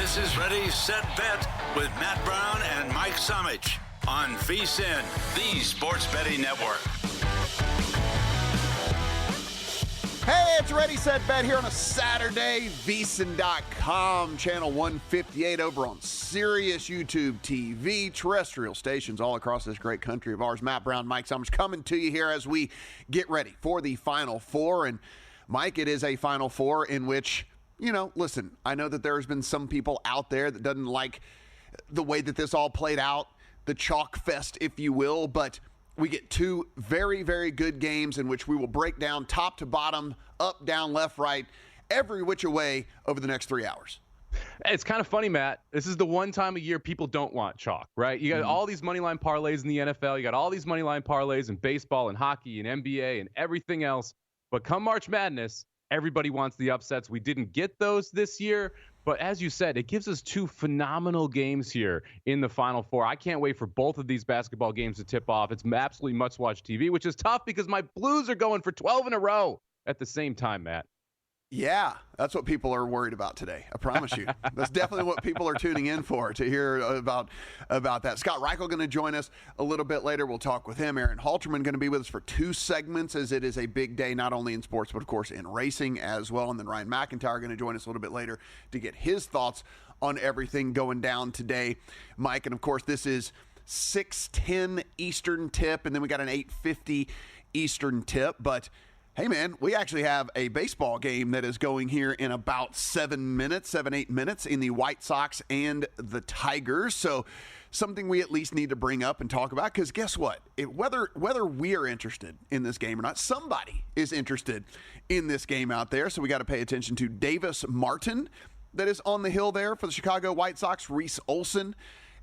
This is Ready, Set, Bet with Matt Brown and Mike Somich on VSiN, the Sports Betting Network. Hey, it's Ready, Set, Bet here on a Saturday. VSiN.com, channel 158 over on Sirius, YouTube TV, terrestrial stations all across this great country of ours. Matt Brown, Mike Somich coming to you here as we get ready for the Final Four. And Mike, it is a Final Four in which, you know, listen, I know that there's been some people out there that doesn't like the way that this all played out, the chalk fest, if you will, but we get two very, very good games in which we will break down top to bottom, up, down, left, right, every which way over the next 3 hours. It's kind of funny, Matt. This is the one time a year people don't want chalk, right? You got all these money line parlays in the NFL. You got all these money line parlays in baseball and hockey and NBA and everything else. But come March Madness, everybody wants the upsets. We didn't get those this year. But as you said, it gives us two phenomenal games here in the Final Four. I can't wait for both of these basketball games to tip off. It's absolutely must-watch TV, which is tough because my Blues are going for 12 in a row at the same time, Matt. Yeah, that's what people are worried about today. I promise you. That's definitely what people are tuning in for, to hear about that. Scott Reichel going to join us a little bit later. We'll talk with him. Aaron Halterman going to be with us for two segments, as it is a big day, not only in sports, but of course in racing as well. And then Ryan McIntyre going to join us a little bit later to get his thoughts on everything going down today, Mike. And of course, this is 6:10 Eastern tip, and then we got an 8:50 Eastern tip. But hey, man, we actually have a baseball game that is going here in about 8 minutes in the White Sox and the Tigers. So something we at least need to bring up and talk about, because guess what? Whether we are interested in this game or not, somebody is interested in this game out there. So we got to pay attention to Davis Martin that is on the hill there for the Chicago White Sox. Reese Olson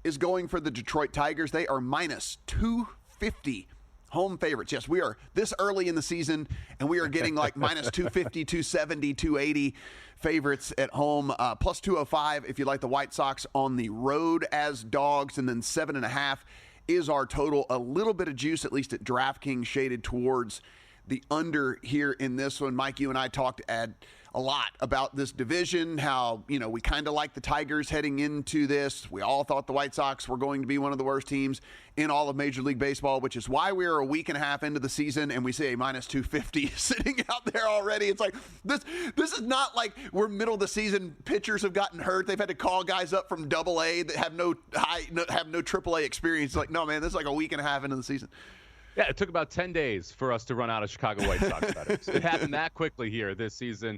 is going for the Detroit Tigers. They are minus 250 home favorites. Yes, we are this early in the season, and we are getting like minus 250, 270, 280 favorites at home. Plus 205 if you like the White Sox on the road as dogs, and then 7.5 is our total. A little bit of juice, at least at DraftKings, shaded towards the under here in this one. Mike, you and I talked a lot about this division, how, you know, we kind of like the Tigers heading into this. We all thought the White Sox were going to be one of the worst teams in all of Major League Baseball, which is why we are a week and a half into the season and we see a minus 250 sitting out there already. It's like, this is not like we're middle of the season. Pitchers have gotten hurt. They've had to call guys up from AA that have no AAA experience. It's like, no, man, this is like a week and a half into the season. Yeah, it took about 10 days for us to run out of Chicago White Sox bettors. It happened that quickly here this season.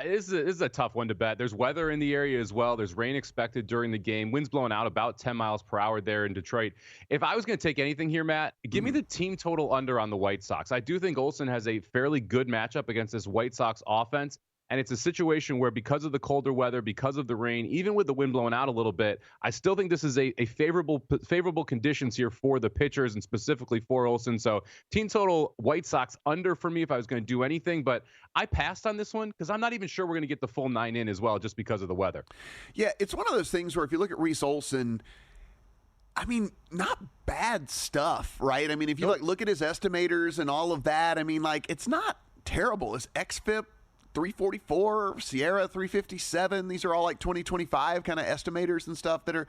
This is a tough one to bet. There's weather in the area as well. There's rain expected during the game. Winds blowing out about 10 miles per hour there in Detroit. If I was going to take anything here, Matt, give me the team total under on the White Sox. I do think Olsen has a fairly good matchup against this White Sox offense. And it's a situation where, because of the colder weather, because of the rain, even with the wind blowing out a little bit, I still think this is a favorable conditions here for the pitchers and specifically for Olsen. So team total White Sox under for me if I was going to do anything. But I passed on this one because I'm not even sure we're going to get the full 9 in as well, just because of the weather. Yeah, it's one of those things where if you look at Reese Olson, I mean, not bad stuff, right? I mean, if you look at his estimators and all of that, I mean, like, it's not terrible. His xFIP 344, Sierra 357. These are all like 2025 kind of estimators and stuff that are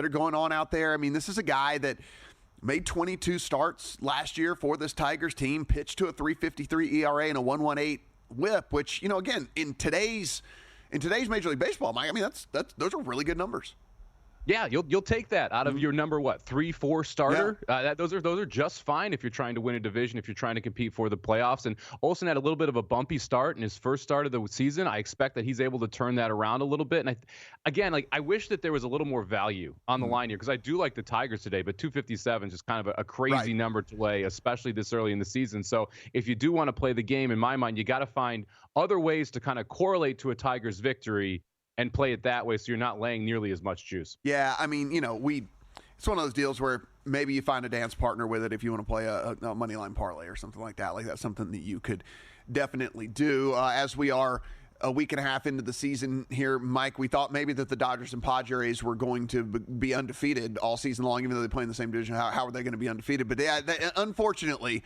going on out there. I mean, this is a guy that made 22 starts last year for this Tigers team, pitched to a 3.53 ERA and a 1.18 WHIP, which, you know, again, in today's Major League Baseball, Mike, I mean, those are really good numbers. Yeah, you'll take that out of your number 3-4 starter. Yeah. Those are just fine if you're trying to win a division, if you're trying to compete for the playoffs. And Olsen had a little bit of a bumpy start in his first start of the season. I expect that he's able to turn that around a little bit. And I wish that there was a little more value on the line here, because I do like the Tigers today, but 257 is just kind of a crazy number to lay, especially this early in the season. So if you do want to play the game, in my mind, you got to find other ways to kind of correlate to a Tigers victory and play it that way, so you're not laying nearly as much juice. Yeah, I mean, you know, it's one of those deals where maybe you find a dance partner with it if you want to play a money line parlay or something like that. Like, that's something that you could definitely do. As we are a week and a half into the season here, Mike, we thought maybe that the Dodgers and Padres were going to be undefeated all season long, even though they play in the same division. How are they going to be undefeated? But unfortunately,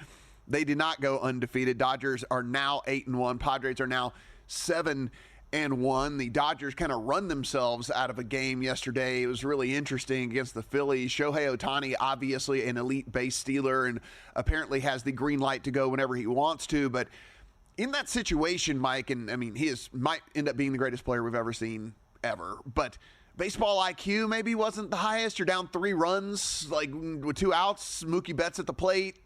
they did not go undefeated. Dodgers are now 8-1. Padres are now 7-1. and won. The Dodgers kind of run themselves out of a game yesterday. It was really interesting against the Phillies. Shohei Ohtani, obviously an elite base stealer, and apparently has the green light to go whenever he wants to. But in that situation, Mike, and I mean, might end up being the greatest player we've ever seen ever, but baseball IQ maybe wasn't the highest. You're down 3 runs, like with 2 outs, Mookie Betts at the plate.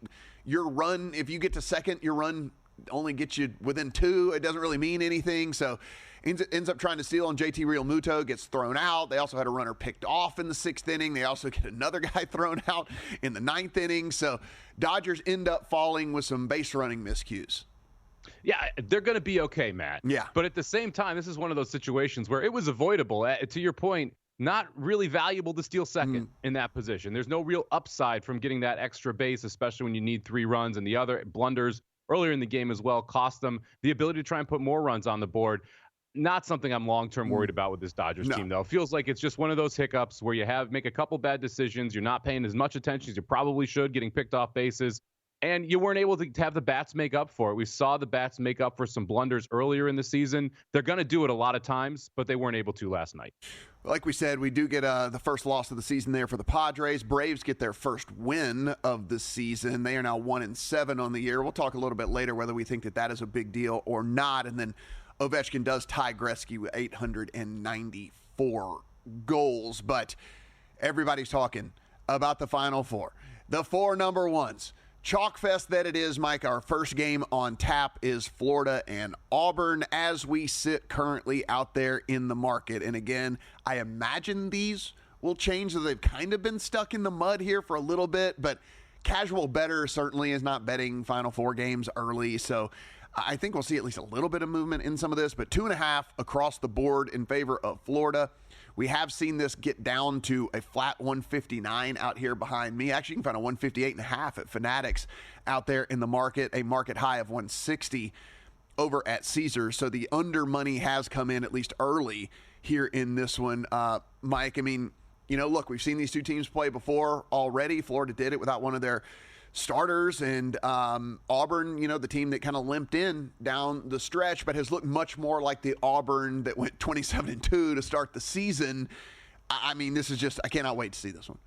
Your run, if you get to second, your run only gets you within 2. It doesn't really mean anything. So ends up trying to steal, and JT Realmuto gets thrown out. They also had a runner picked off in the 6th inning. They also get another guy thrown out in the 9th inning. So Dodgers end up falling with some base running miscues. Yeah, they're going to be okay, Matt. Yeah. But at the same time, this is one of those situations where it was avoidable. To your point, not really valuable to steal second in that position. There's no real upside from getting that extra base, especially when you need 3 runs, and the other blunders earlier in the game as well cost them the ability to try and put more runs on the board. Not something I'm long-term worried about with this Dodgers team, though. It feels like it's just one of those hiccups where you make a couple bad decisions. You're not paying as much attention as you probably should, getting picked off bases. And you weren't able to have the bats make up for it. We saw the bats make up for some blunders earlier in the season. They're going to do it a lot of times, but they weren't able to last night. Like we said, we do get the first loss of the season there for the Padres. Braves get their first win of the season. They are now 1-7 on the year. We'll talk a little bit later whether we think that is a big deal or not. And then Ovechkin does tie Gretzky with 894 goals. But everybody's talking about the Final Four. The 4 number ones. Chalk fest that it is, Mike. Our first game on tap is Florida and Auburn as we sit currently out there in the market. And again, I imagine these will change. So they've kind of been stuck in the mud here for a little bit, but casual bettor certainly is not betting Final Four games early. So I think we'll see at least a little bit of movement in some of this, but 2.5 across the board in favor of Florida. We have seen this get down to a flat 159 out here behind me. Actually, you can find a 158.5 at Fanatics out there in the market, a market high of 160 over at Caesars. So the under money has come in at least early here in this one. Mike, I mean, look, we've seen these two teams play before already. Florida did it without one of their starters, and Auburn, the team that kind of limped in down the stretch, but has looked much more like the Auburn that went 27-2 to start the season. I mean, this is just, I cannot wait to see this one.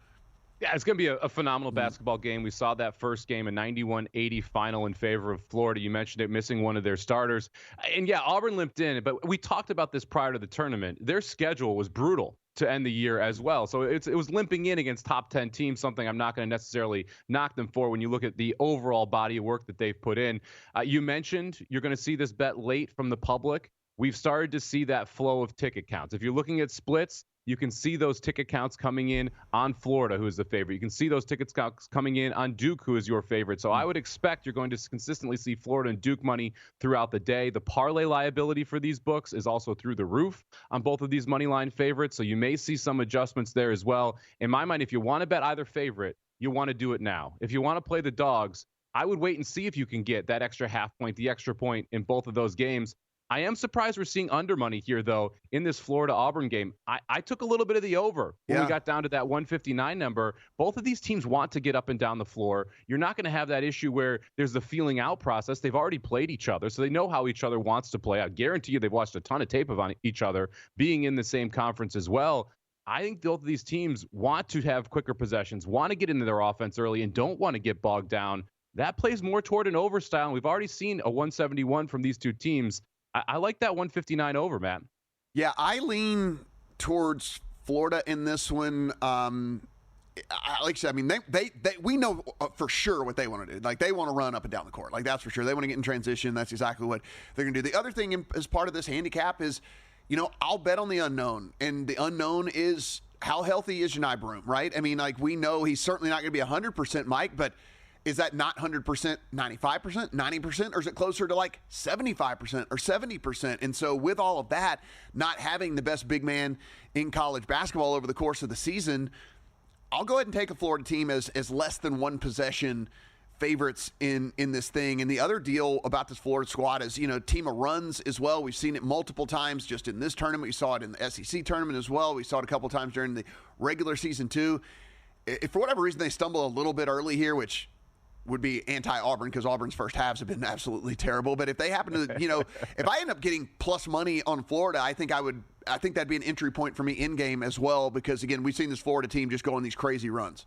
Yeah, it's going to be a phenomenal basketball game. We saw that first game, a 91-80 final in favor of Florida. You mentioned it, missing one of their starters. And yeah, Auburn limped in, but we talked about this prior to the tournament. Their schedule was brutal to end the year as well. So it was limping in against top 10 teams, something I'm not going to necessarily knock them for when you look at the overall body of work that they've put in. You mentioned you're going to see this bet late from the public. We've started to see that flow of ticket counts. If you're looking at splits, you can see those ticket counts coming in on Florida, who is the favorite. You can see those ticket counts coming in on Duke, who is your favorite. So I would expect you're going to consistently see Florida and Duke money throughout the day. The parlay liability for these books is also through the roof on both of these money line favorites. So you may see some adjustments there as well. In my mind, if you want to bet either favorite, you want to do it now. If you want to play the dogs, I would wait and see if you can get that extra half point, the extra point in both of those games. I am surprised we're seeing under money here, though, in this Florida-Auburn game. I took a little bit of the over when we got down to that 159 number. Both of these teams want to get up and down the floor. You're not going to have that issue where there's the feeling out process. They've already played each other, so they know how each other wants to play. I guarantee you they've watched a ton of tape of on each other, being in the same conference as well. I think both of these teams want to have quicker possessions, want to get into their offense early, and don't want to get bogged down. That plays more toward an over style, and we've already seen a 171 from these two teams. I like that 159 over, Matt. Yeah, I lean towards Florida in this one. Like I said, I mean, we know for sure what they want to do. Like, they want to run up and down the court. Like, that's for sure. They want to get in transition. That's exactly what they're going to do. The other thing as part of this handicap is, I'll bet on the unknown. And the unknown is, how healthy is Janai Broome, right? I mean, like, we know he's certainly not going to be 100%, Mike, but is that not 100%, 95%, 90%, or is it closer to like 75% or 70%? And so with all of that, not having the best big man in college basketball over the course of the season, I'll go ahead and take a Florida team as less than one possession favorites in this thing. And the other deal about this Florida squad is, team of runs as well. We've seen it multiple times just in this tournament. We saw it in the SEC tournament as well. We saw it a couple times during the regular season too. If for whatever reason they stumble a little bit early here, which would be anti-Auburn because Auburn's first halves have been absolutely terrible. But if they happen to, if I end up getting plus money on Florida, I think that'd be an entry point for me in game as well, because again, we've seen this Florida team just go on these crazy runs.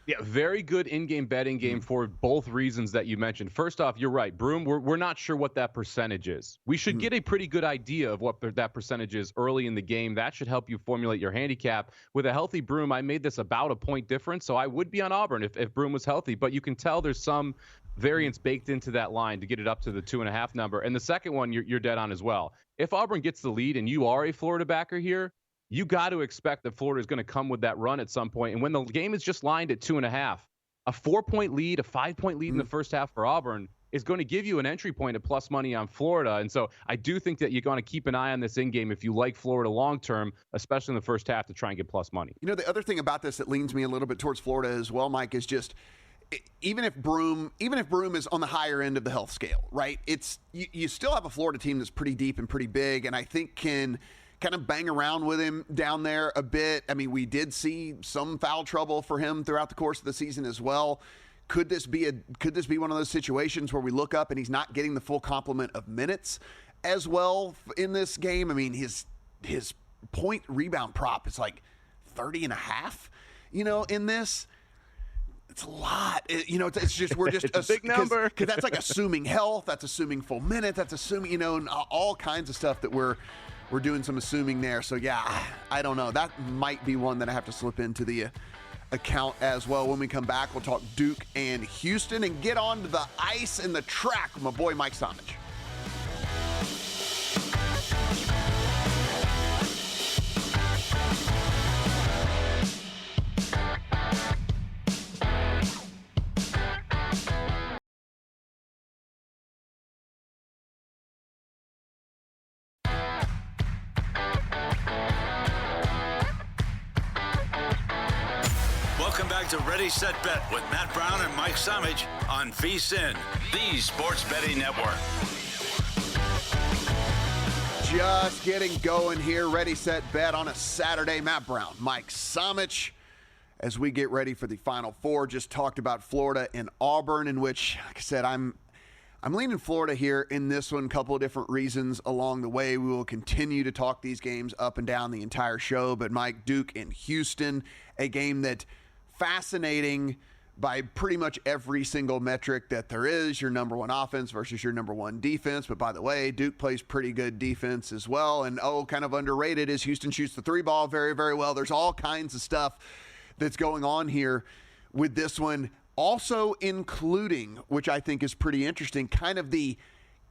Yeah, very good in-game betting game for both reasons that you mentioned. First off, you're right, Broom, we're not sure what that percentage is. We should get a pretty good idea of what that percentage is early in the game. That should help you formulate your handicap. With a healthy Broom, I made this about a point difference, so I would be on Auburn if Broom was healthy. But you can tell there's some variance baked into that line to get it up to the 2.5 number. And the second one, you're dead on as well. If Auburn gets the lead and you are a Florida backer here, you got to expect that Florida is going to come with that run at some point. And when the game is just lined at 2.5, a 4-point lead, a 5-point lead in the first half for Auburn is going to give you an entry point at plus money on Florida. And so I do think that you're going to keep an eye on this in game if you like Florida long term, especially in the first half, to try and get plus money. The other thing about this that leans me a little bit towards Florida as well, Mike, is just even if Broom is on the higher end of the health scale, right? It's you still have a Florida team that's pretty deep and pretty big, and I think can kind of bang around with him down there a bit. I mean, we did see some foul trouble for him throughout the course of the season as well. Could this be one of those situations where we look up and he's not getting the full complement of minutes as well in this game? I mean, his point rebound prop is like 30.5, in this. It's a lot. It's just we're just it's a big number because that's like assuming health, that's assuming full minutes, that's assuming and all kinds of stuff that we're doing some assuming there. So yeah, I don't know. That might be one that I have to slip into the account as well. When we come back, we'll talk Duke and Houston and get on to the ice and the track with my boy Mike Somich. Welcome back to Ready, Set, Bet with Matt Brown and Mike Somich on VSiN, the Sports Betting Network. Just getting going here. Ready, Set, Bet on a Saturday. Matt Brown, Mike Somich. As we get ready for the Final Four, just talked about Florida and Auburn, in which, like I said, I'm leaning Florida here in this one. A couple of different reasons along the way. We will continue to talk these games up and down the entire show. But Mike, Duke and Houston, a game that fascinating by pretty much every single metric that there is. Your number one offense versus your number one defense. But by the way, Duke plays pretty good defense as well. And kind of underrated is Houston shoots the three ball very, very well. There's all kinds of stuff that's going on here with this one. Also including, which I think is pretty interesting, kind of the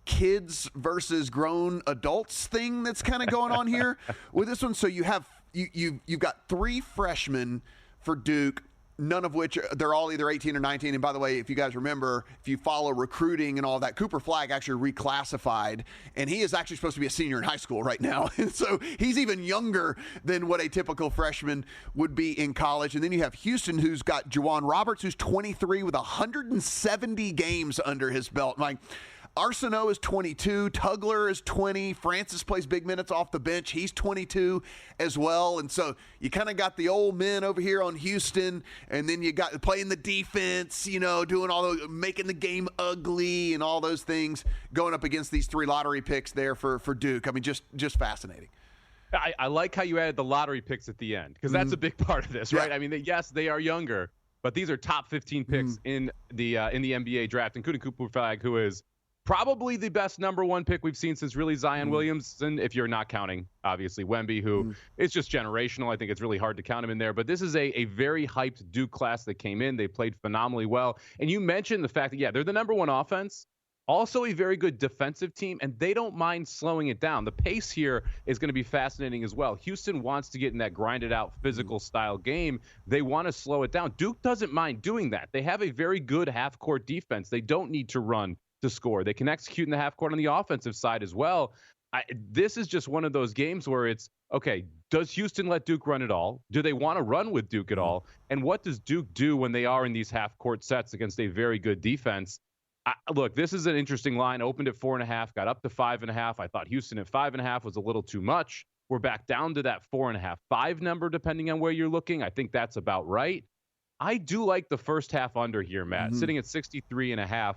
kids versus grown adults thing that's kind of going on here with this one. So you've got three freshmen for Duke, none of which they're all either 18 or 19. And by the way, if you guys remember, if you follow recruiting and all that, Cooper Flagg actually reclassified, and he is actually supposed to be a senior in high school right now. And so he's even younger than what a typical freshman would be in college. And then you have Houston, who's got Juwan Roberts, who's 23 with 170 games under his belt. Like, Arsenault is 22, Tugler is 20, Francis plays big minutes off the bench. He's 22 as well. And so you kind of got the old men over here on Houston, and then you got playing the defense, doing all those, making the game ugly and all those things, going up against these three lottery picks there for Duke. I mean, just fascinating. I like how you added the lottery picks at the end, because that's a big part of this, right? Yeah. I mean, yes, they are younger, but these are top 15 picks in the NBA draft, including Cooper Flagg, who is probably the best number one pick we've seen since really Zion Williamson, if you're not counting, obviously, Wemby, who is just generational. I think it's really hard to count him in there. But this is a very hyped Duke class that came in. They played phenomenally well. And you mentioned the fact that, they're the number one offense, also a very good defensive team, and they don't mind slowing it down. The pace here is going to be fascinating as well. Houston wants to get in that grinded-out physical style game. They want to slow it down. Duke doesn't mind doing that. They have a very good half-court defense. They don't need to run to score. They can execute in the half court on the offensive side as well. This is just one of those games where it's, okay, does Houston let Duke run at all? Do they want to run with Duke at all? And what does Duke do when they are in these half court sets against a very good defense? Look, this is an interesting line. Opened at 4.5, got up to 5.5. I thought Houston at 5.5 was a little too much. We're back down to that 4.5, 5 number, depending on where you're looking. I think that's about right. I do like the first half under here, Matt, sitting at 63.5.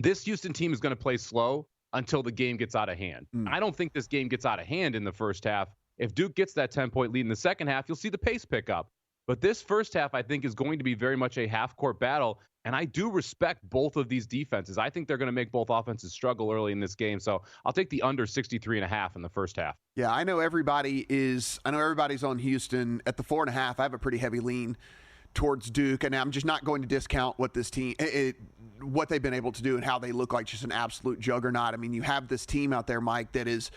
This Houston team is going to play slow until the game gets out of hand. I don't think this game gets out of hand in the first half. If Duke gets that 10-point lead in the second half, you'll see the pace pick up. But this first half, I think, is going to be very much a half-court battle, and I do respect both of these defenses. I think they're going to make both offenses struggle early in this game, so I'll take the under 63.5 in the first half. Yeah, I know everybody's on Houston at the 4.5. I have a pretty heavy lean towards Duke, and I'm just not going to discount what this team, what they've been able to do and how they look like just an absolute juggernaut. I mean, you have this team out there, Mike, that is,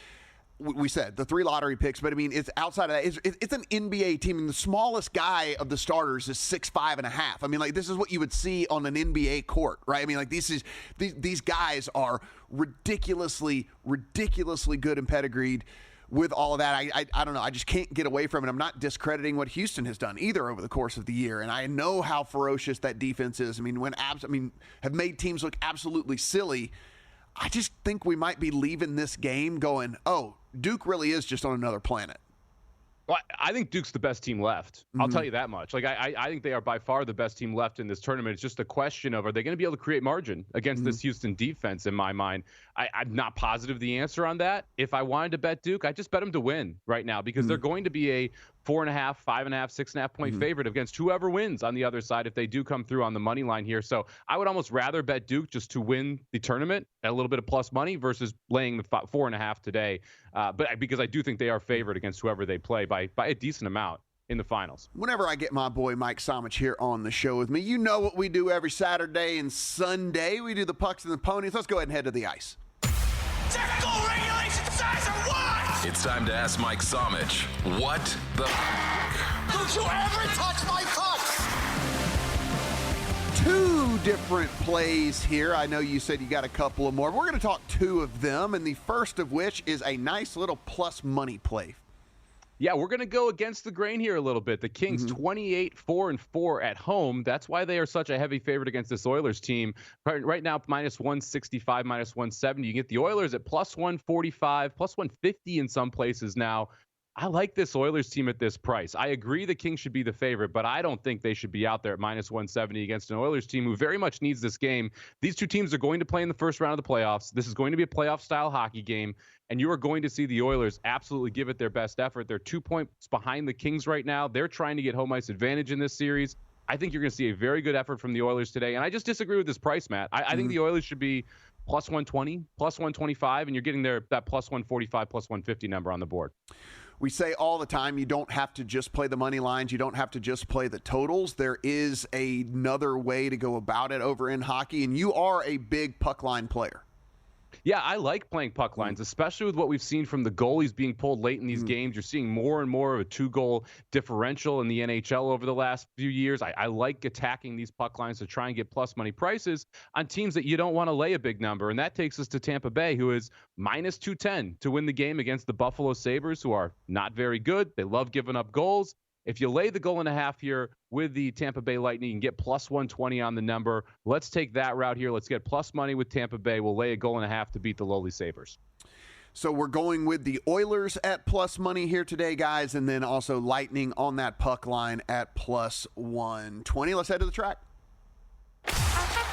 we said, the 3 lottery picks, but I mean, it's outside of that. It's an NBA team, and the smallest guy of the starters is 6'5.5". I mean, like, this is what you would see on an NBA court, right? I mean, like, these guys are ridiculously good and pedigreed. With all of that, I don't know. I just can't get away from it. I'm not discrediting what Houston has done either over the course of the year, and I know how ferocious that defense is. I mean, have made teams look absolutely silly. I just think we might be leaving this game going, oh, Duke really is just on another planet. Well, I think Duke's the best team left. I'll tell you that much. Like, I think they are by far the best team left in this tournament. It's just a question of, are they going to be able to create margin against this Houston defense, in my mind? I'm not positive the answer on that. If I wanted to bet Duke, I just bet them to win right now because they're going to be a 4.5, 5.5, 6.5 point favorite against whoever wins on the other side if they do come through on the money line here. So I would almost rather bet Duke just to win the tournament at a little bit of plus money versus laying the 4.5 today. But because I do think they are favored against whoever they play by a decent amount in the finals. Whenever I get my boy Mike Somich here on the show with me, you know what we do every Saturday and Sunday. We do the pucks and the ponies. Let's go ahead and head to the ice. Technical regulation size or what? It's time to ask Mike Somich, what the Don't you ever touch my pucks! 2 different plays here. I know you said you got a couple of more. We're going to talk 2 of them, and the first of which is a nice little plus money play. Yeah, we're going to go against the grain here a little bit. The Kings 28-4-4 at home. That's why they are such a heavy favorite against this Oilers team. Right now, minus 165, minus 170. You get the Oilers at plus 145, plus 150 in some places now. I like this Oilers team at this price. I agree the Kings should be the favorite, but I don't think they should be out there at minus 170 against an Oilers team who very much needs this game. These 2 teams are going to play in the first round of the playoffs. This is going to be a playoff-style hockey game, and you are going to see the Oilers absolutely give it their best effort. They're 2 points behind the Kings right now. They're trying to get home ice advantage in this series. I think you're going to see a very good effort from the Oilers today, and I just disagree with this price, Matt. I think the Oilers should be plus 120, plus 125, and you're getting that plus 145, plus 150 number on the board. We say all the time, you don't have to just play the money lines. You don't have to just play the totals. There is another way to go about it over in hockey, and you are a big puck line player. Yeah, I like playing puck lines, especially with what we've seen from the goalies being pulled late in these games. You're seeing more and more of a 2-goal differential in the NHL over the last few years. I like attacking these puck lines to try and get plus money prices on teams that you don't want to lay a big number. And that takes us to Tampa Bay, who is minus 210 to win the game against the Buffalo Sabres, who are not very good. They love giving up goals. If you lay the 1.5 here with the Tampa Bay Lightning, you can get plus 120 on the number. Let's take that route here. Let's get plus money with Tampa Bay. We'll lay a 1.5 to beat the lowly Sabres. So we're going with the Oilers at plus money here today, guys, and then also Lightning on that puck line at plus 120. Let's head to the track.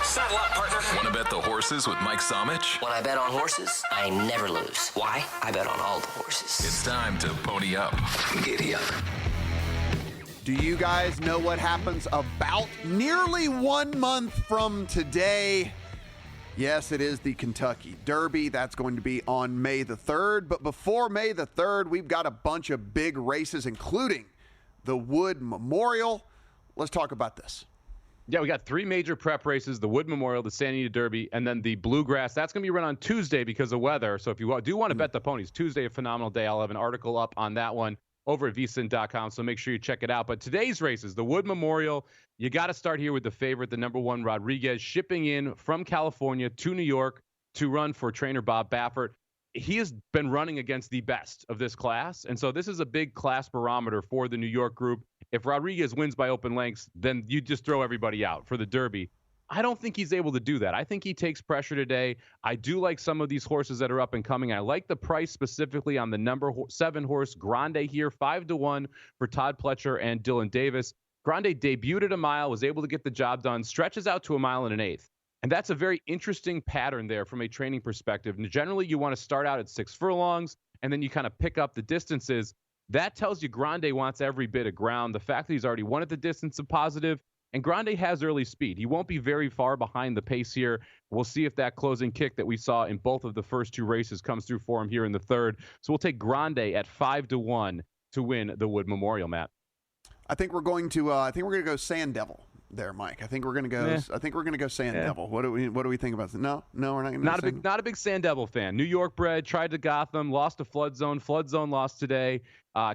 Saddle up, partner. Want to bet the horses with Mike Somich? When I bet on horses, I never lose. Why? I bet on all the horses. It's time to pony up. Giddy up. Do you guys know what happens about nearly 1 month from today? Yes, it is the Kentucky Derby. That's going to be on May the 3rd. But before May the 3rd, we've got a bunch of big races, including the Wood Memorial. Let's talk about this. Yeah, we got 3 major prep races, the Wood Memorial, the Santa Anita Derby, and then the Bluegrass. That's going to be run on Tuesday because of weather. So if you do want to bet the ponies, Tuesday, a phenomenal day. I'll have an article up on that one over at vsin.com, so make sure you check it out. But today's races, the Wood Memorial, you got to start here with the favorite, the number 1, Rodriguez, shipping in from California to New York to run for trainer Bob Baffert. He has been running against the best of this class, and so this is a big class barometer for the New York group. If Rodriguez wins by open lengths, then you just throw everybody out for the Derby. I don't think he's able to do that. I think he takes pressure today. I do like some of these horses that are up and coming. I like the price specifically on the number 7 horse Grande here, 5-1 for Todd Pletcher and Dylan Davis. Grande debuted at a mile, was able to get the job done, stretches out to a mile and an eighth. And that's a very interesting pattern there from a training perspective. And generally, you want to start out at 6 furlongs, and then you kind of pick up the distances. That tells you Grande wants every bit of ground. The fact that he's already won at the distance is positive. And Grande has early speed. He won't be very far behind the pace here. We'll see if that closing kick that we saw in both of the first 2 races comes through for him here in the third. So we'll take Grande at 5-1 to win the Wood Memorial, Matt. I think we're going to go Sand Devil there, Mike. I think we're going to go. I think we're going to go Sand Devil. What do we think about this? No, we're not going to. Not a big Sand Devil fan. New York bred, tried to Gotham, lost to Flood Zone. Flood Zone lost today.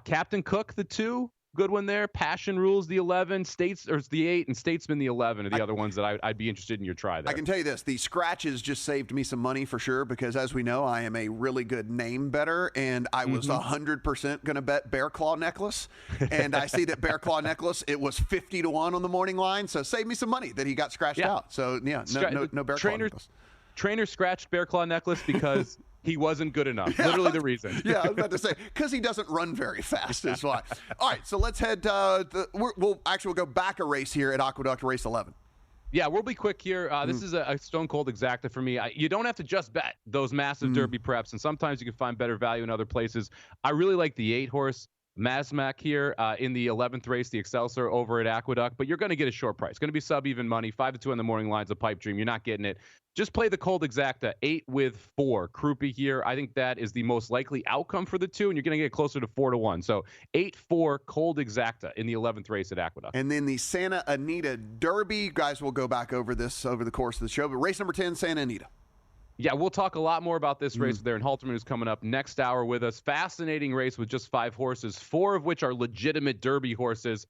Captain Cook, the 2. Good one there. Passion Rules, the 11. It's the 8, and Statesman, the 11 are the other ones that I'd be interested in your try there. I can tell you this. The scratches just saved me some money for sure because, as we know, I am a really good name better, and I was 100% going to bet Bear Claw Necklace. And I see that Bear Claw Necklace, it was 50-1 on the morning line, so saved me some money that he got scratched out. So, yeah, no Bear Claw Necklace. Trainer scratched Bear Claw Necklace because he wasn't good enough. Literally the reason. Yeah, I was about to say, because he doesn't run very fast is why. All right, so let's head we'll go back a race here at Aqueduct, race 11. Yeah, we'll be quick here. This is a stone cold exacta for me. You don't have to just bet those massive Derby preps, and sometimes you can find better value in other places. I really like the 8-horse Mazmac here in the 11th race, the Excelsior over at Aqueduct, but you're going to get a short price. Going to be sub-even money. 5-2 on the morning line's a pipe dream. You're not getting it. Just play the cold exacta, 8-4. Krupe here. I think that is the most likely outcome for the 2, and you're going to get closer to 4-1. So 8-4 cold exacta in the 11th race at Aqueduct. And then the Santa Anita Derby. Guys, we'll go back over this over the course of the show. But race number 10, Santa Anita. Yeah, we'll talk a lot more about this race with Aaron Halterman, who's coming up next hour with us. Fascinating race with just 5 horses, 4 of which are legitimate Derby horses.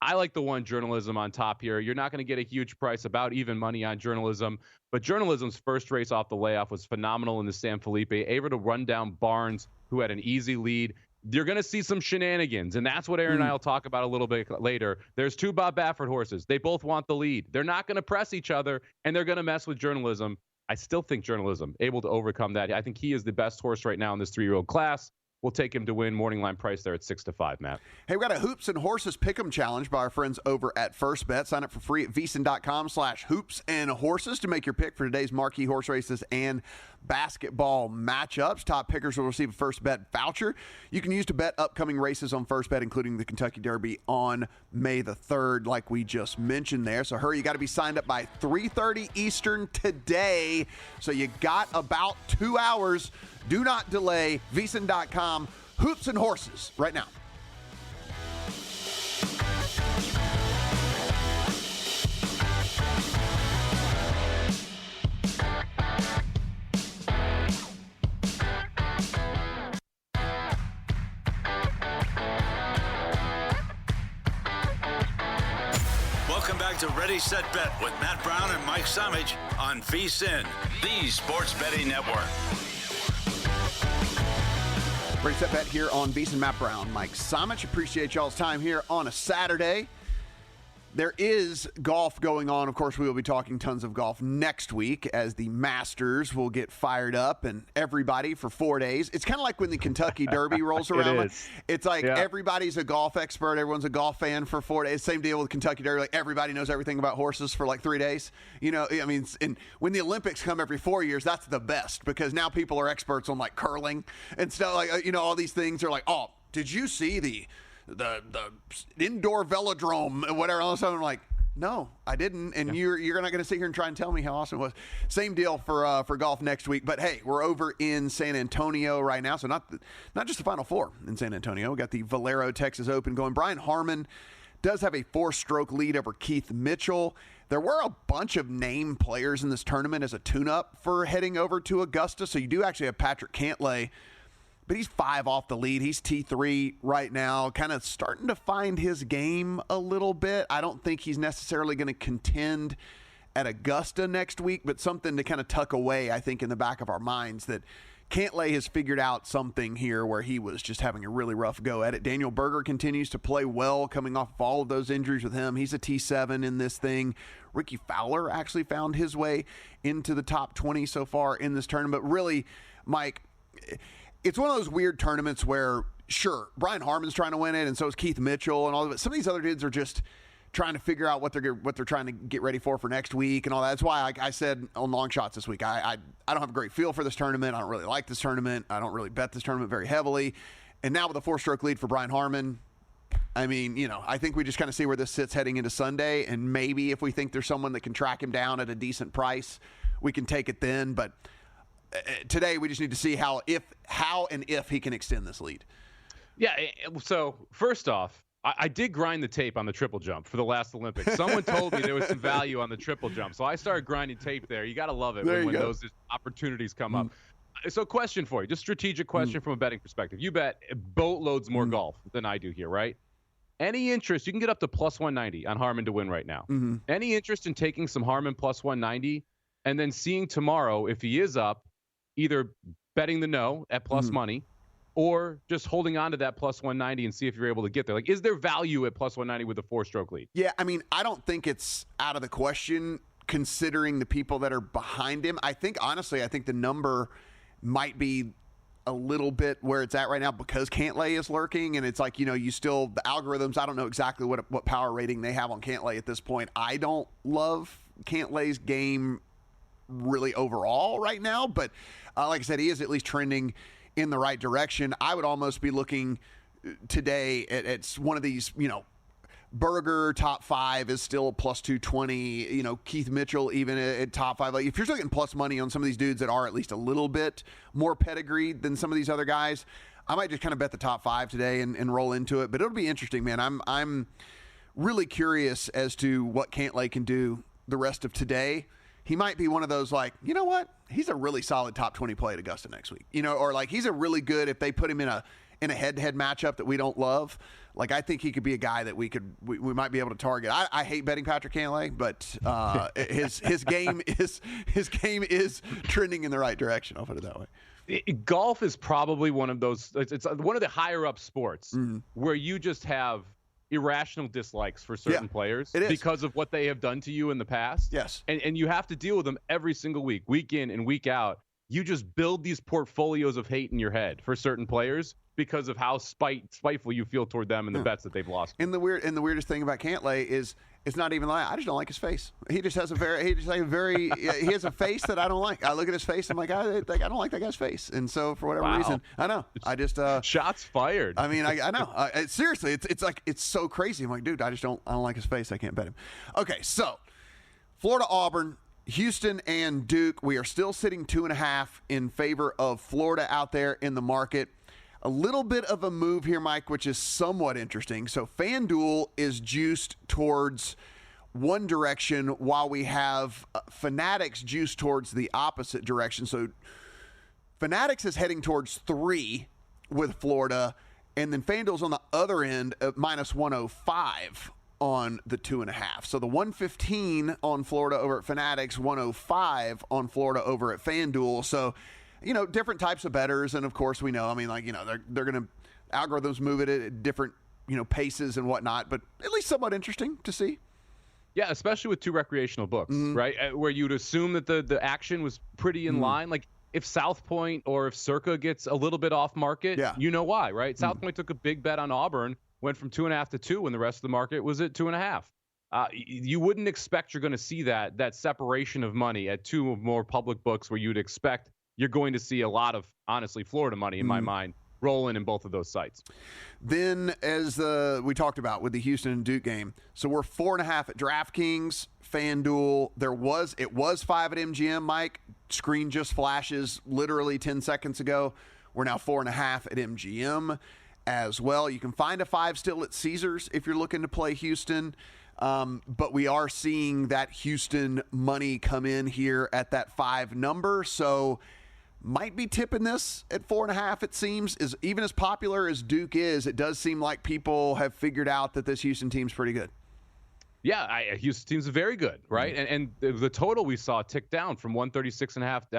I like the one Journalism on top here. You're not going to get a huge price, about even money on Journalism. But Journalism's first race off the layoff was phenomenal in the San Felipe, able to run down Barnes, who had an easy lead. You're going to see some shenanigans, and that's what Aaron and I will talk about a little bit later. There's 2 Bob Baffert horses. They both want the lead. They're not going to press each other, and they're going to mess with Journalism. I still think Journalism able to overcome that. I think he is the best horse right now in this 3-year-old class. We'll take him to win. Morning line price there at 6-5, Matt. Hey, we got a Hoops and Horses Pick'em challenge by our friends over at First Bet. Sign up for free at VSiN.com/hoops and horses to make your pick for today's marquee horse races and basketball matchups. Top pickers will receive a First Bet voucher you can use to bet upcoming races on First Bet, including the Kentucky Derby on May the 3rd, like we just mentioned there. So hurry, you got to be signed up by 3:30 Eastern today. So you got about 2 hours. Do not delay. VSiN.com, Hoops and Horses, right now. Welcome back to Ready, Set, Bet with Matt Brown and Mike Somich on VSiN, the Sports Betting Network. Ready, Set, Bet here on VSiN. Matt Brown, Mike Somich. Appreciate y'all's time here on a Saturday. There is golf going on. Of course, we will be talking tons of golf next week as the Masters will get fired up and everybody for 4 days. It's kind of like when the Kentucky Derby rolls around. It's like everybody's a golf expert. Everyone's a golf fan for 4 days. Same deal with Kentucky Derby. Like everybody knows everything about horses for like 3 days. You know, I mean, and when the Olympics come every 4 years, that's the best because now people are experts on like curling and stuff. Like, you know, all these things are like, oh, did you see the indoor velodrome and whatever. All of a sudden I'm like, no, I didn't. And you're not going to sit here and try and tell me how awesome it was. Same deal for golf next week. But hey, we're over in San Antonio right now. So not just the Final Four in San Antonio. We got the Valero Texas Open going. Brian Harman does have a 4-stroke lead over Keith Mitchell. There were a bunch of name players in this tournament as a tune-up for heading over to Augusta. So you do actually have Patrick Cantlay, but he's 5 off the lead. He's T3 right now, kind of starting to find his game a little bit. I don't think he's necessarily going to contend at Augusta next week, but something to kind of tuck away, I think, in the back of our minds that Cantlay has figured out something here where he was just having a really rough go at it. Daniel Berger continues to play well, coming off of all of those injuries with him. He's a T7 in this thing. Ricky Fowler actually found his way into the top 20 so far in this tournament. But really, Mike, it's one of those weird tournaments where, sure, Brian Harman's trying to win it, and so is Keith Mitchell and all of it. Some of these other dudes are just, trying to figure out what they're trying to get ready for next week and all that. That's why I said on long shots this week, I don't have a great feel for this tournament. I don't really like this tournament. I don't really bet this tournament very heavily. And now with a 4-stroke lead for Brian Harman, I mean, I think we just kind of see where this sits heading into Sunday, and maybe if we think there's someone that can track him down at a decent price, we can take it then. But today we just need to see how and if he can extend this lead. Yeah, so first off, I did grind the tape on the triple jump for the last Olympics. Someone told me there was some value on the triple jump, so I started grinding tape there. You got to love it when those opportunities come up. So question for you, just strategic question from a betting perspective. You bet boatloads more golf than I do here, right? Any interest, you can get up to plus 190 on Harman to win right now. Any interest in taking some Harman plus 190 and then seeing tomorrow if he is up, either betting the no at plus money or just holding on to that plus 190 and see if you're able to get there? Like, is there value at plus 190 with a 4-stroke lead? Yeah, I mean, I don't think it's out of the question considering the people that are behind him. I think the number might be a little bit where it's at right now because Cantlay is lurking, and it's like, the algorithms, I don't know exactly what power rating they have on Cantlay at this point. I don't love Cantlay's game really overall right now, but like I said, he is at least trending in the right direction. I would almost be looking today at one of these, Berger top 5 is still plus 220. Keith Mitchell even at top 5. Like, if you're still getting plus money on some of these dudes that are at least a little bit more pedigreed than some of these other guys, I might just kind of bet the top 5 today and roll into it. But it'll be interesting, man. I'm really curious as to what Cantlay can do the rest of today. He might be one of those, like, you know what? He's a really solid top 20 play at Augusta next week. Or like he's a really good, if they put him in a head-to-head matchup that we don't love, like I think he could be a guy that we might be able to target. I hate betting Patrick Cantlay, but his game is trending in the right direction. I'll put it that way. Golf is probably one of those. It's one of the higher up sports where you just have irrational dislikes for certain players because of what they have done to you in the past. Yes, and you have to deal with them every single week in and week out. You just build these portfolios of hate in your head for certain players because of how spiteful you feel toward them and the bets that they've lost. And the weirdest thing about Cantlay is it's not even like, I just don't like his face. He just has he has a face that I don't like. I look at his face, I'm like, I don't like that guy's face. And so for whatever reason, I know. I just shots fired. I mean, I know. Seriously, it's like, it's so crazy. I'm like, dude, I don't like his face. I can't bet him. Okay, so Florida, Auburn, Houston, and Duke. We are still sitting 2.5 in favor of Florida out there in the market. A little bit of a move here, Mike, which is somewhat interesting. So FanDuel is juiced towards one direction while we have Fanatics juiced towards the opposite direction. So Fanatics is heading towards 3 with Florida, and then FanDuel's on the other end at minus 105 on the 2.5. So the 115 on Florida over at Fanatics, 105 on Florida over at FanDuel. So, different types of bettors. And of course we know, they're going to algorithms move it at different, paces and whatnot, but at least somewhat interesting to see. Yeah, especially with 2 recreational books, right? Where you'd assume that the action was pretty in line. Like if South Point or if Circa gets a little bit off market, you know why, right? South Point took a big bet on Auburn, went from 2.5 to 2 when the rest of the market was at 2.5. You wouldn't expect you're going to see that separation of money at 2 more public books where you'd expect you're going to see a lot of, honestly, Florida money in my mind rolling in both of those sites. Then, as we talked about with the Houston and Duke game, so we're 4.5 at DraftKings, FanDuel. It was 5 at MGM, Mike. Screen just flashes literally 10 seconds ago. We're now 4.5 at MGM as well. You can find a 5 still at Caesars if you're looking to play Houston. But we are seeing that Houston money come in here at that 5 number. So might be tipping this at 4.5, it seems. Is even as popular as Duke is, it does seem like people have figured out that this Houston team's pretty good. Yeah, Houston team's very good, right? And the total we saw ticked down from 136.5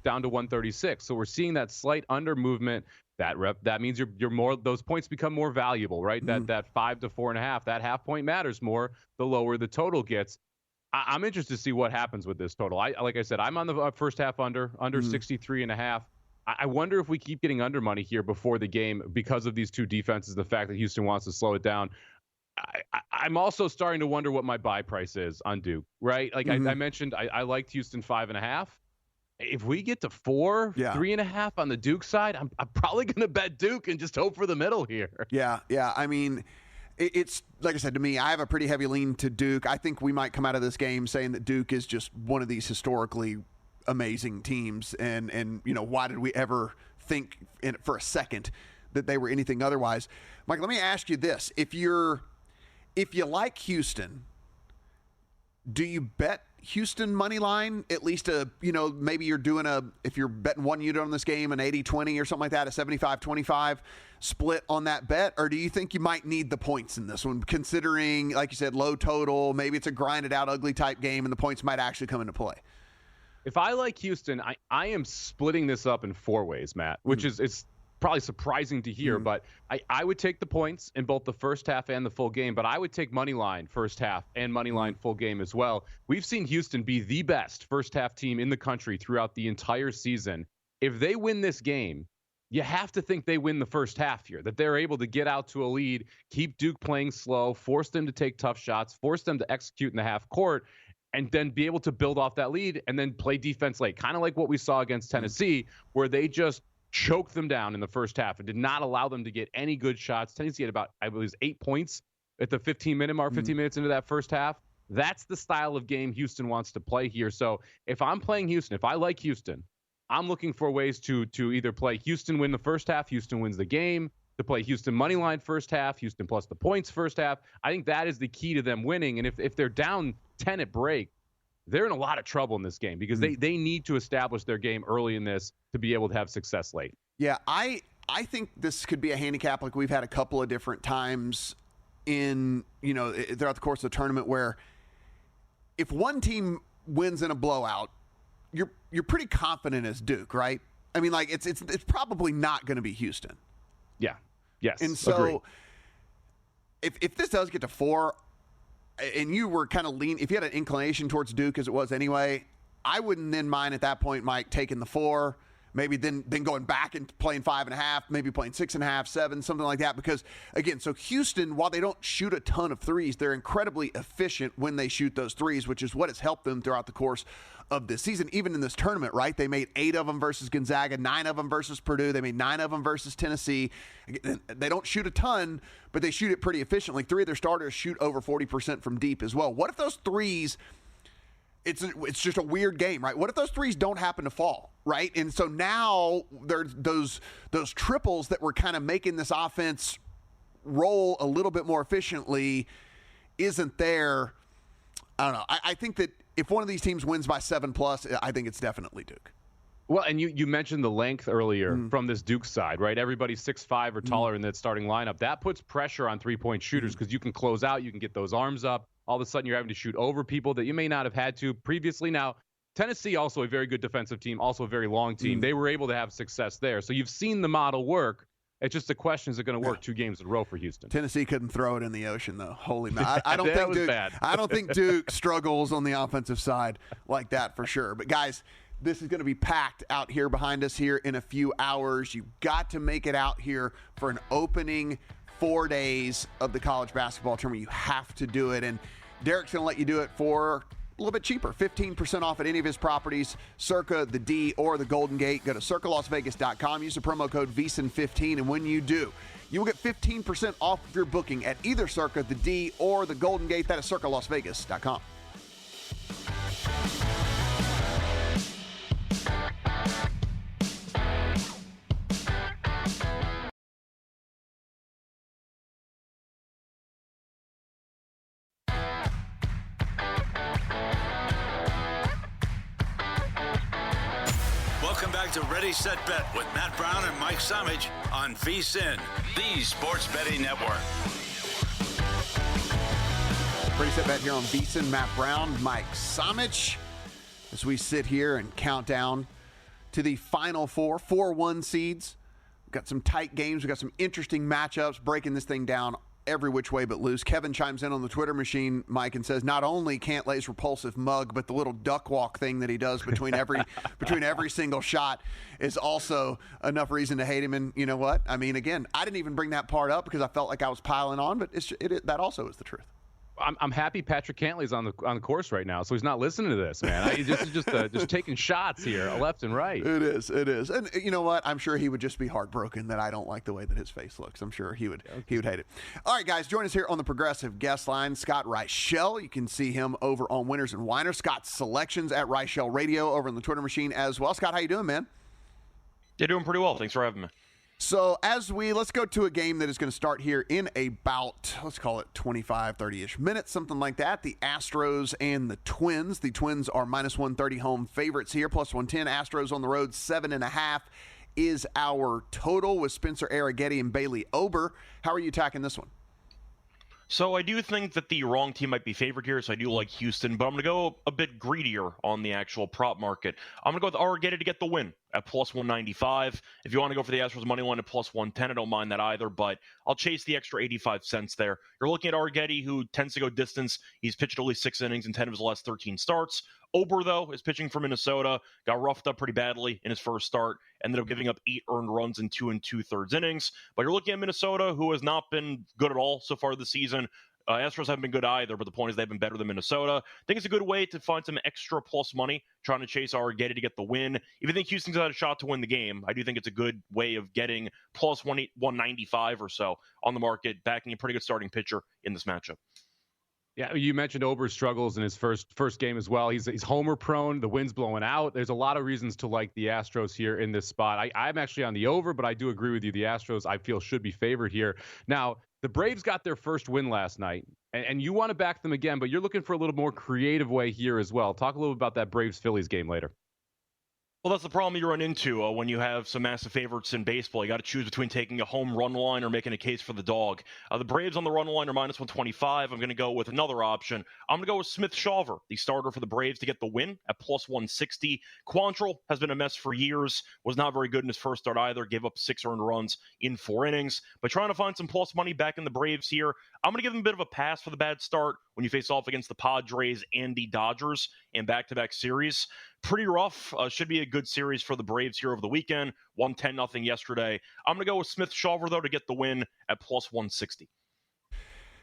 down to 136. So we're seeing that slight under movement. That means you're more, those points become more valuable, right? That 5 to 4.5, that half point matters more the lower the total gets. I'm interested to see what happens with this total. Like I said, I'm on the first half under 63.5. I wonder if we keep getting under money here before the game because of these 2 defenses, the fact that Houston wants to slow it down. I'm also starting to wonder what my buy price is on Duke, right? Like I mentioned, I liked Houston 5.5. If we get to 4, 3.5 on the Duke side, I'm probably going to bet Duke and just hope for the middle here. Yeah. I mean, it's like I said, to me, I have a pretty heavy lean to Duke. I think we might come out of this game saying that Duke is just one of these historically amazing teams. And why did we ever think for a second that they were anything otherwise? Mike, let me ask you this. If you like Houston, do you bet Houston money line, at least maybe you're doing if you're betting one unit on this game, an 80-20 or something like that, a 75-25 split on that bet? Or do you think you might need the points in this one, considering, like you said, low total, maybe it's a grinded out ugly type game and the points might actually come into play? If I like Houston, I am splitting this up in 4 ways, Matt, which is it's probably surprising to hear, but I would take the points in both the first half and the full game, but I would take money line first half and money line full game as well. We've seen Houston be the best first half team in the country throughout the entire season. If they win this game, you have to think they win the first half here, that they're able to get out to a lead, keep Duke playing slow, force them to take tough shots, force them to execute in the half court, and then be able to build off that lead and then play defense late, kind of like what we saw against Tennessee, where they just choked them down in the first half and did not allow them to get any good shots. Tennessee had about, I believe, 8 points at the 15-minute mark, 15 minutes into that first half. That's the style of game Houston wants to play here. So if I'm playing Houston, if I like Houston, I'm looking for ways to either play Houston win the first half, Houston wins the game, to play Houston money line first half, Houston plus the points first half. I think that is the key to them winning. And if they're down 10 at break, they're in a lot of trouble in this game because they need to establish their game early in this to be able to have success late. Yeah, I think this could be a handicap like we've had a couple of different times in, throughout the course of the tournament, where if one team wins in a blowout, you're pretty confident as Duke, right? I mean, like it's probably not going to be Houston. Yeah. Yes. And so agreed. if this does get to 4, and you were kind of lean, if you had an inclination towards Duke as it was anyway, I wouldn't then mind at that point, Mike, taking the 4, maybe then going back and playing 5.5, maybe playing 6.5, 7, something like that. Because again, so Houston, while they don't shoot a ton of threes, they're incredibly efficient when they shoot those threes, which is what has helped them throughout the course of this season, even in this tournament, right? They made 8 of them versus Gonzaga, 9 of them versus Purdue. They made 9 of them versus Tennessee. They don't shoot a ton, but they shoot it pretty efficiently. 3 of their starters shoot over 40% from deep as well. What if those threes, it's just a weird game, right? What if those threes don't happen to fall, right? And so now there's those triples that were kind of making this offense roll a little bit more efficiently isn't there. I don't know. I think that if one of these teams wins by 7+, I think it's definitely Duke. Well, and you mentioned the length earlier from this Duke side, right? Everybody's 6'5" or taller in that starting lineup. That puts pressure on three-point shooters because you can close out, you can get those arms up. All of a sudden, you're having to shoot over people that you may not have had to previously. Now, Tennessee, also a very good defensive team, also a very long team. They were able to have success there. So you've seen the model work. It's just the question, is it going to work 2 games in a row for Houston? Tennessee couldn't throw it in the ocean, though. Holy man. I don't think Duke struggles on the offensive side like that for sure. But, guys, this is going to be packed out here behind us here in a few hours. You've got to make it out here for an opening 4 days of the college basketball tournament. You have to do it. And Derek's going to let you do it for a little bit cheaper, 15% off at any of his properties, Circa, the D, or the Golden Gate. Go to circalasvegas.com. Use the promo code VEASAN15, and when you do, you will get 15% off of your booking at either Circa, the D, or the Golden Gate. That is circalasvegas.com. Welcome back to Ready, Set, Bet with Matt Brown and Mike Somich on VSiN, the Sports Betting Network. Ready, Set, Bet here on VSiN. Matt Brown, Mike Somich, as we sit here and count down to the Final Four, 4-1 seeds. We've got some tight games. We've got some interesting matchups, breaking this thing down every which way but loose. Kevin chimes in on the Twitter machine, Mike, and says not only Cantlay's repulsive mug, but the little duck walk thing that he does between every single shot is also enough reason to hate him. And you know what? I mean, again, I didn't even bring that part up because I felt like I was piling on, but that also is the truth. I'm happy Patrick Cantlay's on the course right now, so he's not listening to this, man. He's just taking shots here, left and right. It is, and you know what? I'm sure he would just be heartbroken that I don't like the way that his face looks. I'm sure he would hate it. All right, guys, join us here on the Progressive Guest Line. Scott Reichel, you can see him over on Winners and Winers. Scott's selections at Reichel Radio over on the Twitter machine as well. Scott, how you doing, man? You're doing pretty well. Thanks for having me. So let's go to a game that is going to start here in about, let's call it 25, 30-ish minutes, something like that. The Astros and the Twins. The Twins are minus 130 home favorites here, plus 110. Astros on the road, 7.5 is our total with Spencer Arrighetti and Bailey Ober. How are you attacking this one? So I do think that the wrong team might be favored here, so I do like Houston, but I'm going to go a bit greedier on the actual prop market. I'm going to go with Arrighetti to get the win at plus 195. If you want to go for the Astros money line at plus 110, I don't mind that either, but I'll chase the extra 85 cents there. You're looking at Arrighetti, who tends to go distance. He's pitched at least 6 innings in 10 of his last 13 starts. Ober, though, is pitching for Minnesota, got roughed up pretty badly in his first start, ended up giving up 8 earned runs in 2 2/3 innings. But you're looking at Minnesota, who has not been good at all so far this season. Astros haven't been good either, but the point is they've been better than Minnesota. I think it's a good way to find some extra plus money, trying to chase Arrighetti to get the win. If you think Houston's got a shot to win the game, I do think it's a good way of getting plus 195 or so on the market, backing a pretty good starting pitcher in this matchup. Yeah, you mentioned Ober's struggles in his first game as well. He's homer prone. The wind's blowing out. There's a lot of reasons to like the Astros here in this spot. I'm actually on the over, but I do agree with you. The Astros, I feel, should be favored here. Now, the Braves got their first win last night, and you want to back them again, but you're looking for a little more creative way here as well. Talk a little about that Braves-Phillies game later. Well, that's the problem you run into when you have some massive favorites in baseball. You got to choose between taking a home run line or making a case for the dog. The Braves on the run line are minus 125. I'm going to go with another option. I'm going to go with Smith Shawver, the starter for the Braves, to get the win at plus 160. Quantrill has been a mess for years, was not very good in his first start either, gave up 6 earned runs in 4 innings. But trying to find some plus money back in the Braves here, I'm going to give them a bit of a pass for the bad start when you face off against the Padres and the Dodgers in back-to-back series. Pretty rough. Should be a good series for the Braves here over the weekend. 110-0 yesterday. I'm going to go with Smith Shawver, though, to get the win at plus 160.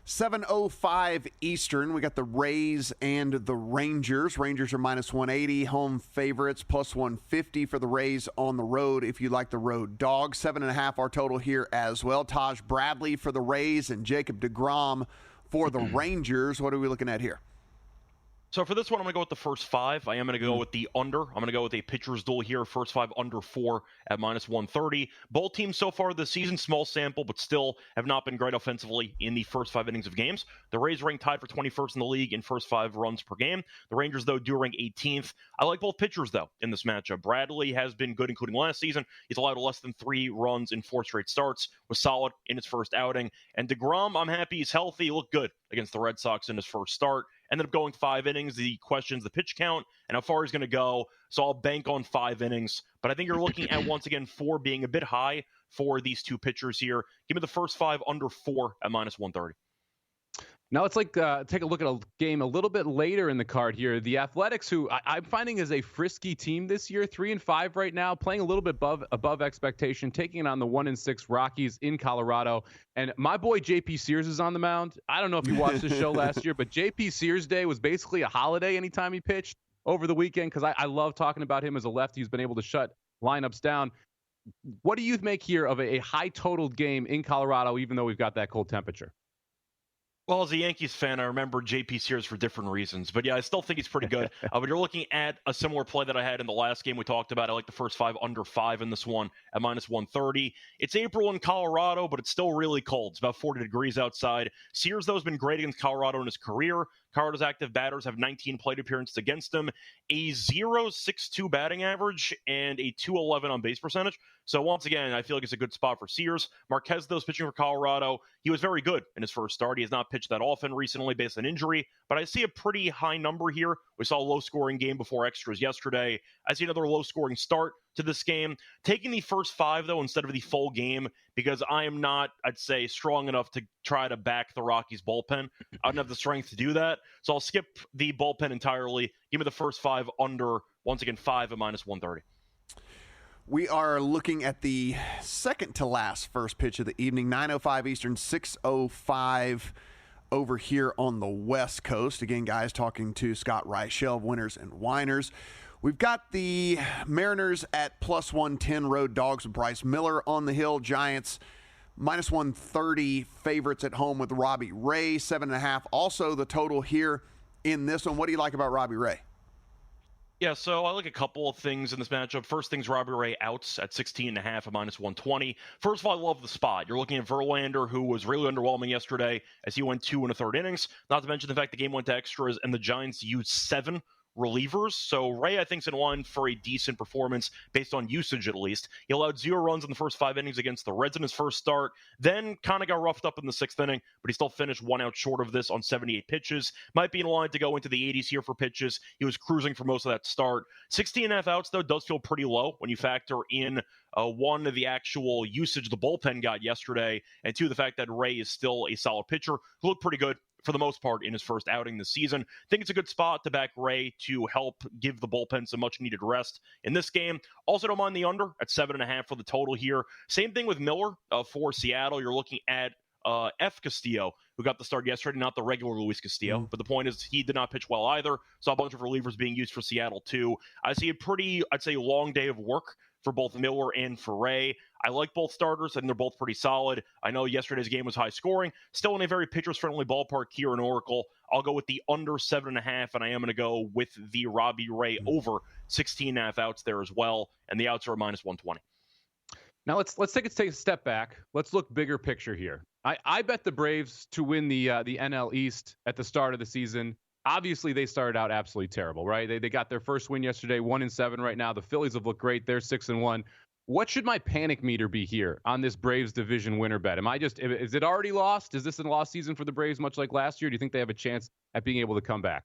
7:05 Eastern. We got the Rays and the Rangers. Rangers are minus 180. Home favorites, plus 150 for the Rays on the road if you like the road dog. 7.5 our total here as well. Taj Bradley for the Rays and Jacob deGrom for the Rangers. What are we looking at here? So for this one, I'm going to go with the first 5. I am going to go with the under. I'm going to go with a pitcher's duel here. First 5 under 4 at minus 130. Both teams so far this season, small sample, but still have not been great offensively in the first 5 innings of games. The Rays rank tied for 21st in the league in first 5 runs per game. The Rangers, though, do rank 18th. I like both pitchers, though, in this matchup. Bradley has been good, including last season. He's allowed less than 3 runs in 4 straight starts, was solid in his first outing. And deGrom, I'm happy he's healthy. He looked good against the Red Sox in his first start. Ended up going 5 innings. The question's the pitch count and how far he's going to go. So I'll bank on 5 innings. But I think you're looking at, once again, 4 being a bit high for these two pitchers here. Give me the first 5 under 4 at minus 130. Now let's take a look at a game a little bit later in the card here. The Athletics, who I'm finding is a frisky team this year, 3-5 right now, playing a little bit above expectation, taking it on the 1-6 Rockies in Colorado. And my boy JP Sears is on the mound. I don't know if you watched the show last year, but JP Sears Day was basically a holiday anytime he pitched over the weekend because I love talking about him as a lefty who's been able to shut lineups down. What do you make here of a high totaled game in Colorado, even though we've got that cold temperature? Well, as a Yankees fan, I remember JP Sears for different reasons. But yeah, I still think he's pretty good. But you're looking at a similar play that I had in the last game we talked about. I like the first 5 under 5 in this one at minus 130. It's April in Colorado, but it's still really cold. It's about 40 degrees outside. Sears, though, has been great against Colorado in his career. Colorado's active batters have 19 plate appearances against them, a 0.62 batting average, and a 2.11 on base percentage. So once again, I feel like it's a good spot for Sears. Marquez, though, is pitching for Colorado. He was very good in his first start. He has not pitched that often recently based on injury, but I see a pretty high number here. We saw a low-scoring game before extras yesterday. I see another low-scoring start. to this game. Taking the first 5, though, instead of the full game, because I am not, I'd say, strong enough to try to back the Rockies bullpen. I don't have the strength to do that. So I'll skip the bullpen entirely. Give me the first 5 under, once again, 5 at minus 130. We are looking at the second to last first pitch of the evening, 9:05 Eastern, 6:05 over here on the West Coast. Again, guys, talking to Scott Reichel of Winners and Winers. We've got the Mariners at plus 110 road dogs with Bryce Miller on the hill. Giants minus 130 favorites at home with Robbie Ray, 7.5. Also the total here in this one. What do you like about Robbie Ray? Yeah, so I like a couple of things in this matchup. First thing's Robbie Ray outs at 16.5 at minus 120. First of all, I love the spot. You're looking at Verlander, who was really underwhelming yesterday as he went 2 1/3 innings. Not to mention the fact the game went to extras and the Giants used 7 relievers. So Ray, I think, is in line for a decent performance based on usage, at least. He allowed 0 runs in the first 5 innings against the Reds in his first start, then kind of got roughed up in the 6th inning, but he still finished 1 out short of this on 78 pitches. Might be in line to go into the 80s here for pitches. He was cruising for most of that start. 16.5 outs, though, does feel pretty low when you factor in 1, the actual usage the bullpen got yesterday, and 2, the fact that Ray is still a solid pitcher who looked pretty good for the most part in his first outing this season. I think it's a good spot to back Ray to help give the bullpen some much needed rest in this game. Also don't mind the under at 7.5 for the total here. Same thing with Miller for Seattle. You're looking at F. Castillo, who got the start yesterday, not the regular Luis Castillo. But the point is he did not pitch well either. Saw a bunch of relievers being used for Seattle too. I see a pretty, I'd say, long day of work for both Miller and for Ray. I like both starters, and they're both pretty solid. I know yesterday's game was high scoring. Still in a very pitchers-friendly ballpark here in Oracle. I'll go with the under 7.5, and I am going to go with the Robbie Ray over 16.5 outs there as well, and the outs are minus 120. Now let's take a step back. Let's look bigger picture here. I bet the Braves to win the NL East at the start of the season. Obviously, they started out absolutely terrible, right? They got their first win yesterday, 1-7 right now. The Phillies have looked great. They're 6-1. What should my panic meter be here on this Braves division winner bet? Is it already lost? Is this a lost season for the Braves, much like last year? Do you think they have a chance at being able to come back?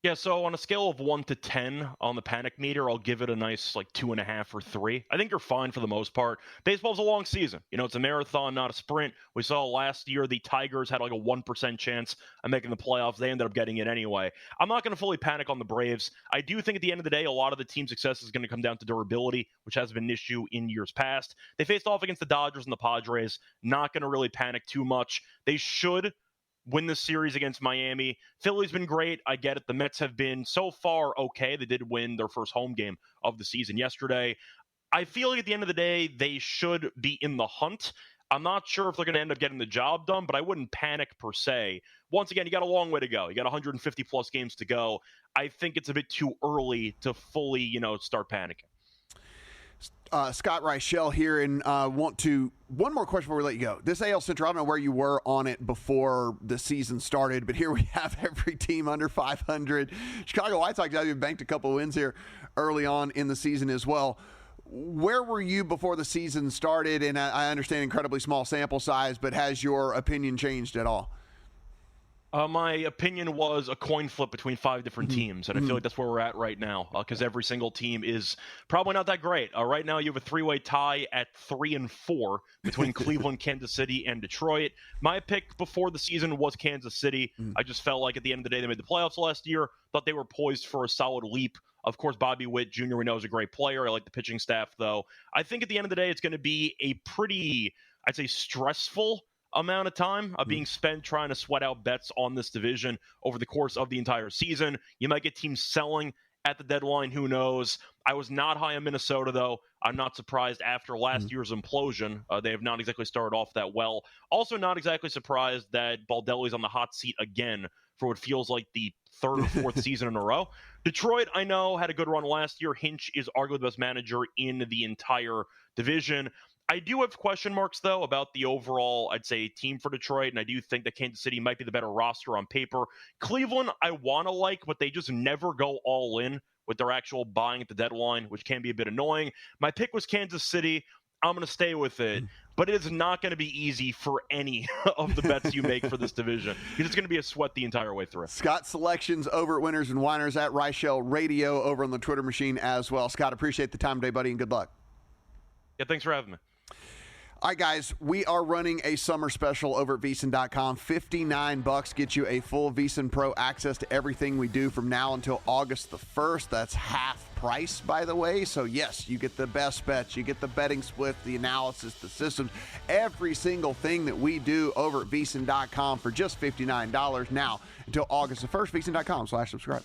Yeah, so on a scale of 1 to 10 on the panic meter, I'll give it a nice 2.5 or 3. I think you're fine for the most part. Baseball's a long season. It's a marathon, not a sprint. We saw last year the Tigers had a 1% chance of making the playoffs. They ended up getting it anyway. I'm not going to fully panic on the Braves. I do think at the end of the day, a lot of the team's success is going to come down to durability, which has been an issue in years past. They faced off against the Dodgers and the Padres. Not going to really panic too much. They should win this series against Miami. Philly's been great. I get it. The Mets have been so far okay. They did win their first home game of the season yesterday. I feel like at the end of the day, they should be in the hunt. I'm not sure if they're going to end up getting the job done, but I wouldn't panic per se. Once again, you got a long way to go. You got 150 plus games to go. I think it's a bit too early to fully, start panicking. Scott Reichel here, and one more question before we let you go. This AL Central, I don't know where you were on it before the season started, but here we have every team under 500. Chicago White Sox have banked a couple wins here early on in the season as well. Where were you before the season started? And I understand incredibly small sample size, but has your opinion changed at all? My opinion was a coin flip between 5 different teams, and I feel like that's where we're at right now, because every single team is probably not that great. Right now, you have a 3-way tie at 3-4 between Cleveland, Kansas City, and Detroit. My pick before the season was Kansas City. I just felt like at the end of the day, they made the playoffs last year. Thought they were poised for a solid leap. Of course, Bobby Witt Jr. we know is a great player. I like the pitching staff, though. I think at the end of the day, it's going to be a pretty, I'd say, stressful amount of time being spent trying to sweat out bets on this division over the course of the entire season. You might get teams selling at the deadline. Who knows? I was not high on Minnesota, though. I'm not surprised after last year's implosion. They have not exactly started off that well. Also not exactly surprised that Baldelli's on the hot seat again for what feels like the 3rd or 4th season in a row. Detroit, I know, had a good run last year. Hinch is arguably the best manager in the entire division. I do have question marks, though, about the overall, I'd say, team for Detroit, and I do think that Kansas City might be the better roster on paper. Cleveland, I want to like, but they just never go all in with their actual buying at the deadline, which can be a bit annoying. My pick was Kansas City. I'm going to stay with it. but it is not going to be easy for any of the bets you make for this division, because it's going to be a sweat the entire way through. Scott's selections over at Winners and Winers at Reichel Radio over on the Twitter machine as well. Scott, appreciate the time today, buddy, and good luck. Yeah, thanks for having me. All right, guys, we are running a summer special over at VSiN.com. $59 gets you a full VSiN Pro access to everything we do from now until August the 1st. That's half price, by the way. So, yes, you get the best bets. You get the betting split, the analysis, the systems, every single thing that we do over at VSiN.com for just $59 now until August the 1st. VSiN.com/subscribe.